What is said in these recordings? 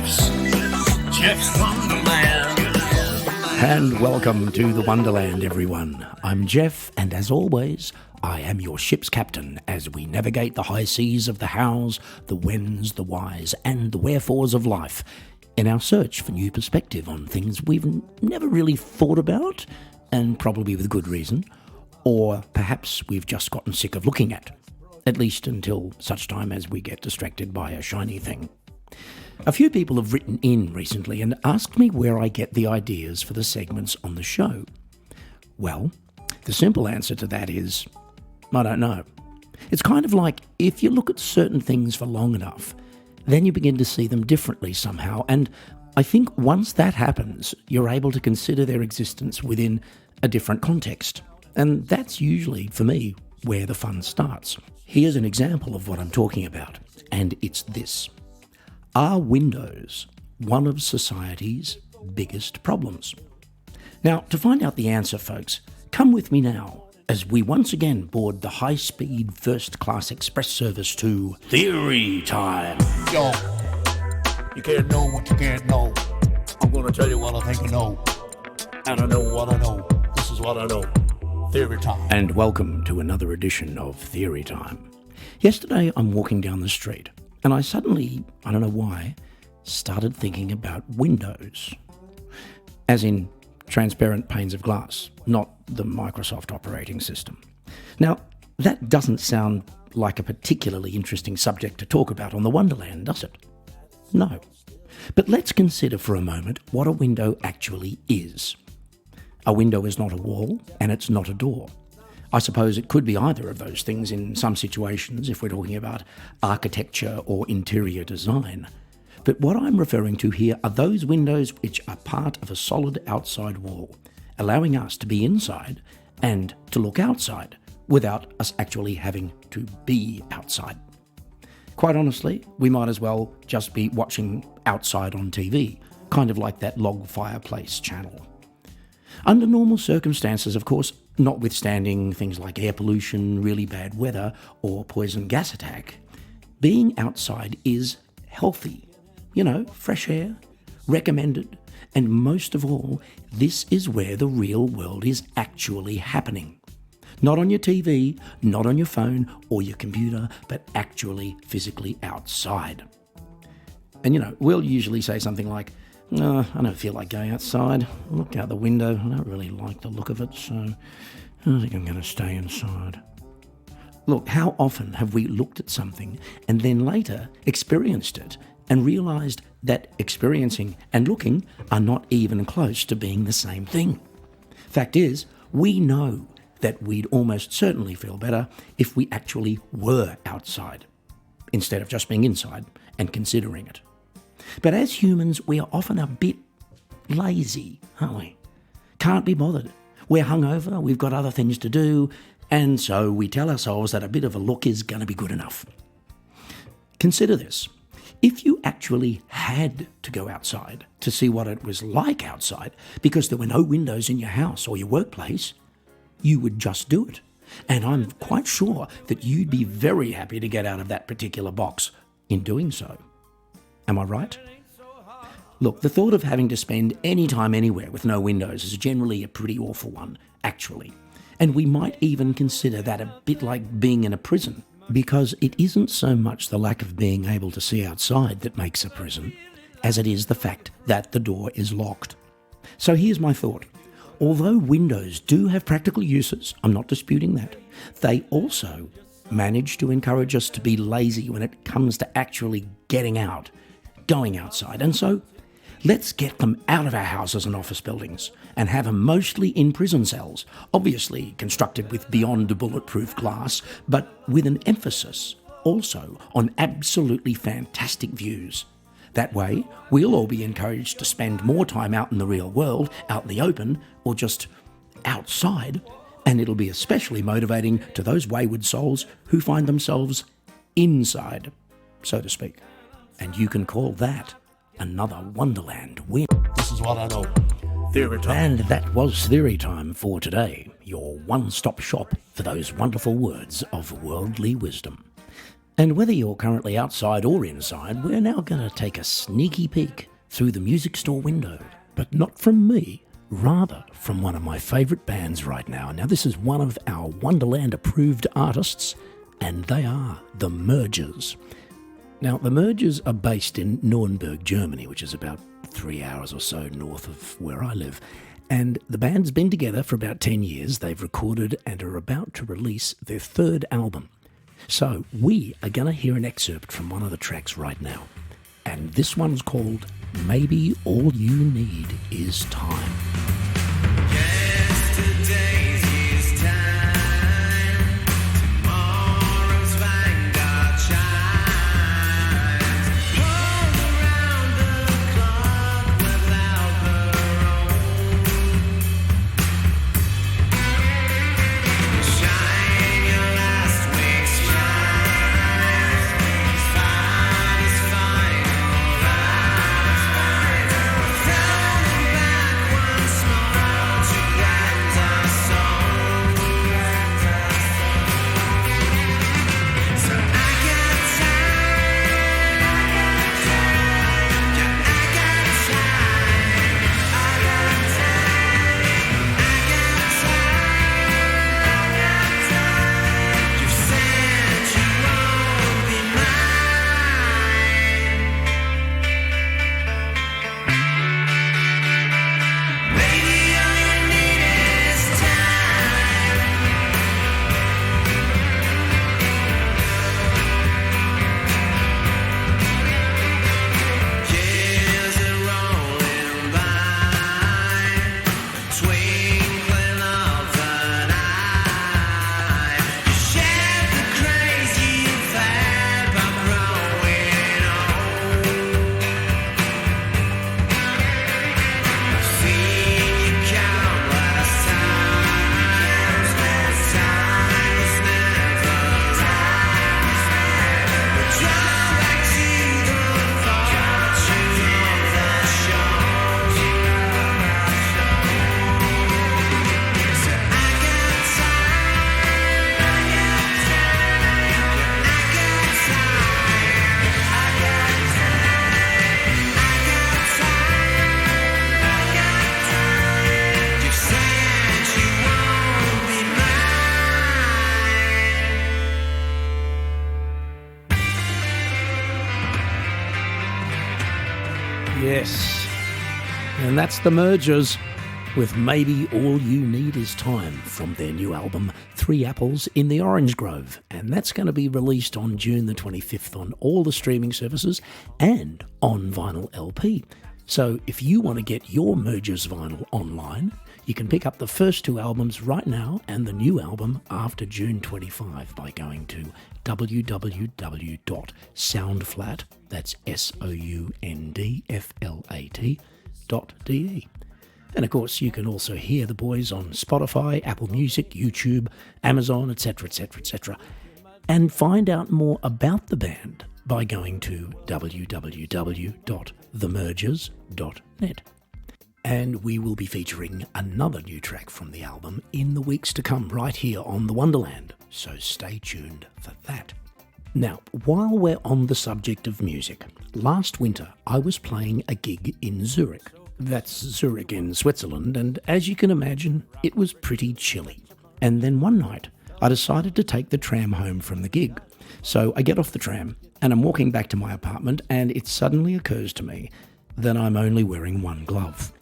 Geoff's Wonderland. And welcome to the Wonderland, everyone. I'm Geoff, and as always, I am your ship's captain as we navigate the high seas of the hows, the whens, the whys, and the wherefores of life in our search for new perspective on things we've never really thought about, and probably with good reason, or perhaps we've just gotten sick of looking at least until such time as we get distracted by a shiny thing. A few people have written in recently and asked me where I get the ideas for the segments on the show. Well, the simple answer to that is, I don't know. It's kind of like if you look at certain things for long enough, then you begin to see them differently somehow, and I think once that happens, you're able to consider their existence within a different context. And that's usually, for me, where the fun starts. Here's an example of what I'm talking about, and it's this. Are windows one of society's biggest problems? Now, to find out the answer, folks, come with me now as we once again board the high-speed first-class express service to Theory Time. Yo, you can't know what you can't know. I'm gonna tell you what I think I know. And I know what I know. This is what I know. Theory Time. And welcome to another edition of Theory Time. Yesterday, I'm walking down the street, and I suddenly, I don't know why, started thinking about windows. As in transparent panes of glass, not the Microsoft operating system. Now, that doesn't sound like a particularly interesting subject to talk about on the Wonderland, does it? No. But let's consider for a moment what a window actually is. A window is not a wall, and it's not a door. I suppose it could be either of those things in some situations if we're talking about architecture or interior design. But what I'm referring to here are those windows which are part of a solid outside wall, allowing us to be inside and to look outside without us actually having to be outside. Quite honestly, we might as well just be watching outside on TV, kind of like that log fireplace channel. Under normal circumstances, of course, notwithstanding things like air pollution, really bad weather, or poison gas attack, being outside is healthy. You know, fresh air, recommended, and most of all, this is where the real world is actually happening. Not on your TV, not on your phone or your computer, but actually physically outside. And you know, we'll usually say something like, "No, I don't feel like going outside. I looked out the window. I don't really like the look of it, so I think I'm going to stay inside." Look, how often have we looked at something and then later experienced it and realised that experiencing and looking are not even close to being the same thing? Fact is, we know that we'd almost certainly feel better if we actually were outside, instead of just being inside and considering it. But as humans, we are often a bit lazy, aren't we? Can't be bothered. We're hungover, we've got other things to do, and so we tell ourselves that a bit of a look is going to be good enough. Consider this. If you actually had to go outside to see what it was like outside because there were no windows in your house or your workplace, you would just do it. And I'm quite sure that you'd be very happy to get out of that particular box in doing so. Am I right? Look, the thought of having to spend any time anywhere with no windows is generally a pretty awful one, actually. And we might even consider that a bit like being in a prison, because it isn't so much the lack of being able to see outside that makes a prison, as it is the fact that the door is locked. So here's my thought. Although windows do have practical uses, I'm not disputing that, they also manage to encourage us to be lazy when it comes to actually getting out, going outside. And so let's get them out of our houses and office buildings and have them mostly in prison cells, obviously constructed with beyond bulletproof glass, but with an emphasis also on absolutely fantastic views. That way, we'll all be encouraged to spend more time out in the real world, out in the open, or just outside, and it'll be especially motivating to those wayward souls who find themselves inside, so to speak. And you can call that another Wonderland win. This is what I know. Theory Time. And that was Theory Time for today, your one-stop shop for those wonderful words of worldly wisdom. And whether you're currently outside or inside, we're now going to take a sneaky peek through the music store window. But not from me, rather from one of my favourite bands right now. Now, this is one of our Wonderland-approved artists, and they are the Mergers. Now, the Mergers are based in Nuremberg, Germany, which is about 3 hours or so north of where I live. And the band's been together for about 10 years. They've recorded and are about to release their third album. So we are going to hear an excerpt from one of the tracks right now. And this one's called Maybe All You Need Is Time. Yesterday's is time, tomorrow's vanguard shines. All around the clock without her own. Shine your last week's smile. Fine is fine, alright. Throwing back once more to cleanse our souls. So I got time, yeah, I got time, I got time. You said you won't be mine. Maybe all you need is time. Years are rolling by, a twinkling of an eye. You shed the craze you've had by growing old. I've seen you countless times, when time was never right. But drawn back to the fortune of the show. So I got time, I got time, yeah, I got time, I got time. You said you won't be mine. Yes. And that's the Mergers with Maybe All You Need Is Time from their new album, Three Apples in the Orange Grove. And that's going to be released on June the 25th on all the streaming services and on vinyl LP. So if you want to get your Mergers vinyl online, you can pick up the first two albums right now and the new album after June 25 by going to www.soundflat, that's soundflat.de. And of course, you can also hear the boys on Spotify, Apple Music, YouTube, Amazon, etc., etc., etc. And find out more about the band by going to www.themergers.net. And we will be featuring another new track from the album in the weeks to come right here on The Wonderland, so stay tuned for that. Now, while we're on the subject of music, last winter I was playing a gig in Zurich. That's Zurich in Switzerland, and as you can imagine, it was pretty chilly. And then one night, I decided to take the tram home from the gig. So I get off the tram, and I'm walking back to my apartment, and it suddenly occurs to me that I'm only wearing one glove,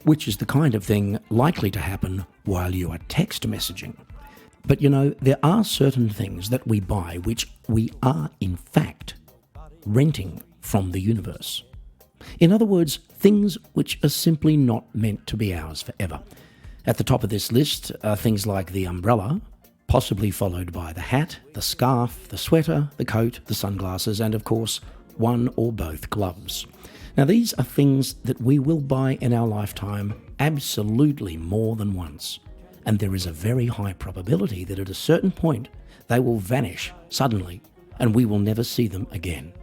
which is the kind of thing likely to happen while you are text messaging. But you know, there are certain things that we buy which we are, in fact, renting from the universe. In other words, things which are simply not meant to be ours forever. At the top of this list are things like the umbrella, possibly followed by the hat, the scarf, the sweater, the coat, the sunglasses, and of course, one or both gloves. Now, these are things that we will buy in our lifetime absolutely more than once. And there is a very high probability that at a certain point, they will vanish suddenly and we will never see them again.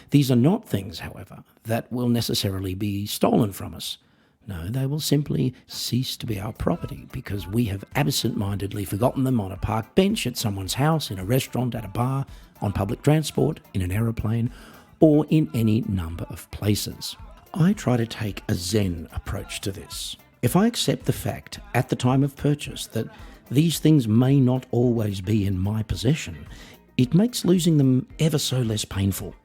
These are not things, however, that will necessarily be stolen from us, No, they will simply cease to be our property because we have absent-mindedly forgotten them on a park bench at someone's house, in a restaurant, at a bar, on public transport, in an aeroplane, or in any number of places. I try to take a Zen approach to this. If I accept the fact at the time of purchase that these things may not always be in my possession, it makes losing them ever so less painful.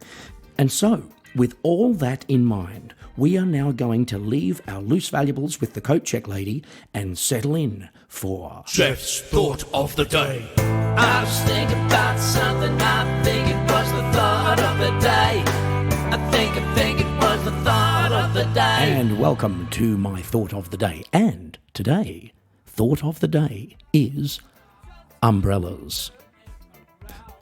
And so, with all that in mind, we are now going to leave our loose valuables with the coat check lady and settle in for Geoff's thought of the day. I was thinking about something. I think it was the thought of the day. I think it was the thought of the day. And welcome to my thought of the day. And today, thought of the day is umbrellas.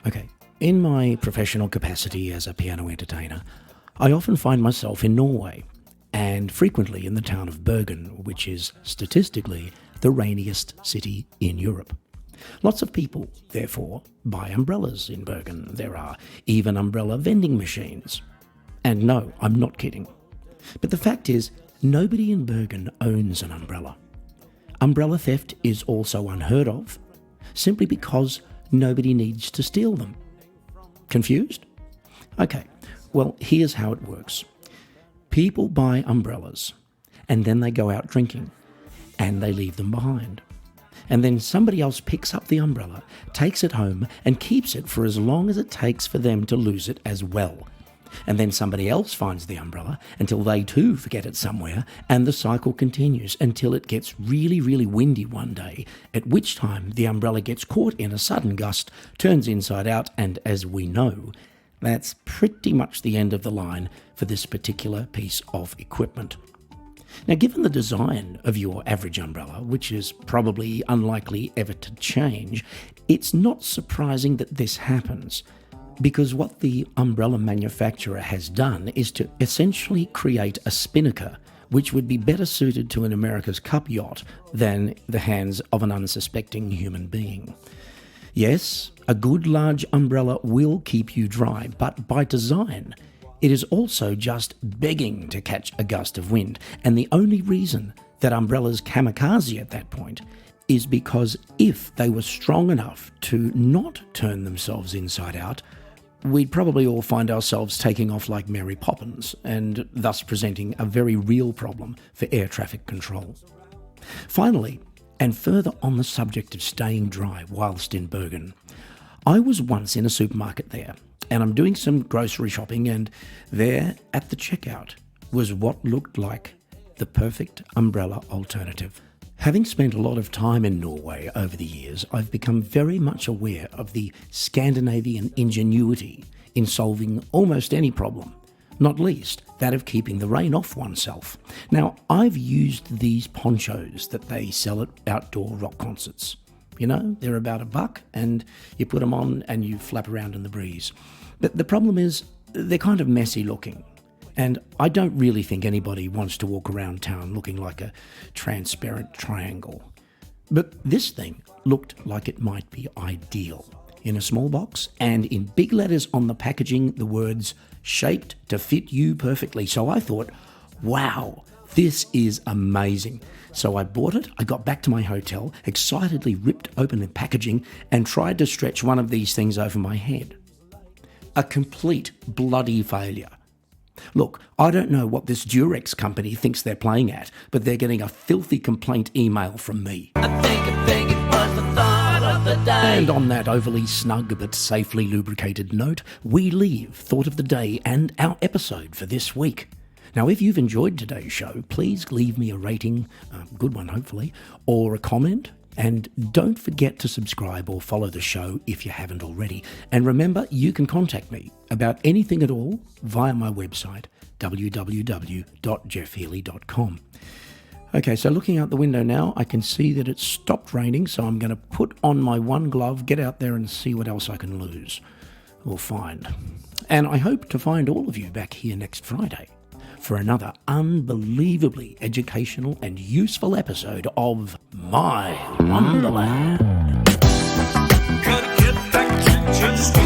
Okay, in my professional capacity as a piano entertainer, I often find myself in Norway, and frequently in the town of Bergen, which is statistically the rainiest city in Europe. Lots of people, therefore, buy umbrellas in Bergen. There are even umbrella vending machines. And no, I'm not kidding. But the fact is, nobody in Bergen owns an umbrella. Umbrella theft is also unheard of, simply because nobody needs to steal them. Confused? Okay, well, here's how it works. People buy umbrellas, and then they go out drinking, and they leave them behind. And then somebody else picks up the umbrella, takes it home, and keeps it for as long as it takes for them to lose it as well. And then somebody else finds the umbrella until they too forget it somewhere, and the cycle continues until it gets really, really windy one day, at which time the umbrella gets caught in a sudden gust, turns inside out, and as we know, that's pretty much the end of the line for this particular piece of equipment. Now, given the design of your average umbrella, which is probably unlikely ever to change, it's not surprising that this happens, because what the umbrella manufacturer has done is to essentially create a spinnaker which would be better suited to an America's Cup yacht than the hands of an unsuspecting human being. Yes, a good large umbrella will keep you dry, but by design, it is also just begging to catch a gust of wind. And the only reason that umbrellas kamikaze at that point is because if they were strong enough to not turn themselves inside out, we'd probably all find ourselves taking off like Mary Poppins, and thus presenting a very real problem for air traffic control. Finally, and further on the subject of staying dry whilst in Bergen, I was once in a supermarket there, and I'm doing some grocery shopping, and there at the checkout was what looked like the perfect umbrella alternative. Having spent a lot of time in Norway over the years, I've become very much aware of the Scandinavian ingenuity in solving almost any problem, not least that of keeping the rain off oneself. Now, I've used these ponchos that they sell at outdoor rock concerts. You know, they're about $1 and you put them on and you flap around in the breeze. But the problem is they're kind of messy looking. And I don't really think anybody wants to walk around town looking like a transparent triangle. But this thing looked like it might be ideal. In a small box, and in big letters on the packaging, the words, "shaped to fit you perfectly." So I thought, wow, this is amazing. So I bought it, I got back to my hotel, excitedly ripped open the packaging, and tried to stretch one of these things over my head. A complete bloody failure. Look, I don't know what this Durex company thinks they're playing at, but they're getting a filthy complaint email from me. I think it was the thought of the day. And on that overly snug but safely lubricated note, we leave Thought of the Day and our episode for this week. Now, if you've enjoyed today's show, please leave me a rating, a good one hopefully, or a comment. And don't forget to subscribe or follow the show if you haven't already. And remember, you can contact me about anything at all via my website, www.geoffhealy.com. Okay, so looking out the window now, I can see that it's stopped raining, so I'm going to put on my one glove, get out there and see what else I can lose or find. And I hope to find all of you back here next Friday for another unbelievably educational and useful episode of My Wonderland. Gotta get back to just